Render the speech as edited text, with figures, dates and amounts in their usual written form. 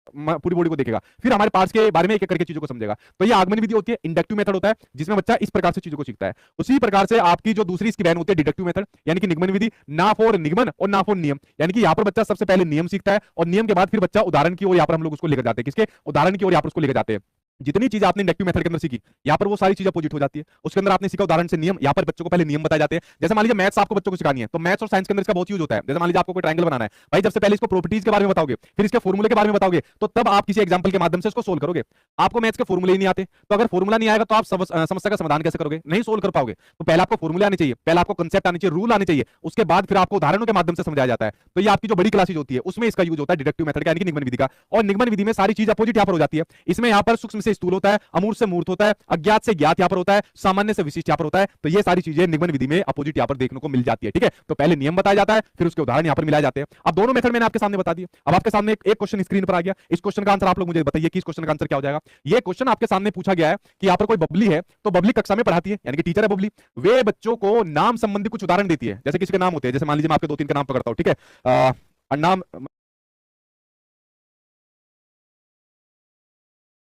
पूरी बॉडी को देखेगा, फिर हमारे पार्ट्स के बारे में एक एक करके चीजों को समझेगा। तो ये आगमन विधि होती है, इंडक्टिव मेथड होता है जिसमें बच्चा इस प्रकार से चीजों को सीखता है। उसी प्रकार से आपकी जो दूसरी इसकी बहन होती है डिडक्टिव मेथड, यानी कि निगमन विधि, ना फॉर निगमन और ना फॉर नियम, यानी कि यहाँ पर बच्चा सबसे पहले नियम सीखता है और नियम के बाद फिर बच्चा उदाहरण की ओर यहाँ पर हम लोग उसको लेकर जाते हैं, किसके उदाहरण की ओर यहाँ पर उसको लेकर जाते हैं। जितनी चीज आपने इंडक्टिव मेथड के अंदर सीखी, यहाँ पर वो सारी चीज अपोजिट हो जाती है। उसके अंदर आपने सीखा उदाहरण से नियम, यहाँ पर बच्चों को पहले नियम बताए जाते हैं। जैसे मान लीजिए मैथ्स आपको बच्चों को सिखानी है, तो मैथ्स और साइंस के अंदर इसका बहुत यूज होता है। जैसे मान लीजिए आपको कोई ट्रायंगल बनाना है, भाई जब से पहले इसको प्रॉपर्टीज के बारे में बताओगे, फिर इसके फॉर्मूले के बारे में बताओगे, तो तब आप किसी एग्जांपल के माध्यम से इसको सोल्व करोगे। आपको मैथ्स के फॉर्मूले ही नहीं आते, तो अगर फॉर्मूला नहीं आएगा तो आप समस्या का समाधान कैसे करोगे, नहीं सोल्व कर पाओगे। तो पहले आपको फॉर्मूले आने चाहिए, पहले आपको कंसेप्ट आने चाहिए, रूल आने चाहिए, उसके बाद फिर आपको उदाहरणों के माध्यम से समझाया जाता है। तो ये आपकी जो बड़ी क्लासेज होती है उसमें इसका यूज होता है डिडक्टिव मेथड का, यानी कि निगमन विधि का। और निगमन विधि में सारी चीज अपोजिट यहाँ पर हो जाती है। इसमें यहाँ पर सूक्ष्म से स्थूल होता है, अमूर्त से मूर्त होता है, अज्ञात से ज्ञात यहाँ पर होता है, सामान्य से विशिष्ट यहाँ पर होता है। तो ये सारी चीजें निगमन विधि में अपोजिट यहाँ पर देखने को मिल जाती है। ठीक है, तो पहले नियम बताया जाता है, फिर उसके उदाहरण यहाँ पर मिलाए जाते हैं। अब दोनों मेथड मैंने आपके सामने बता दिए। अब आपके सामने एक क्वेश्चन स्क्रीन पर आ गया, इस क्वेश्चन का आंसर आप लोग मुझे बताइए कि इस क्वेश्चन का आंसर क्या हो जाएगा। ये क्वेश्चन आपके सामने पूछा गया है कि यहाँ पर कोई बबली है, तो बबली कक्षा में पढ़ाती है, यानी कि टीचर है बबली, वे बच्चों को नाम संबंधी कुछ उदाहरण देती है। जैसे किसी के नाम होते हैं, जैसे मान लीजिए मैं आपके दो तीन के नाम पकड़ता हूँ, ठीक है, नाम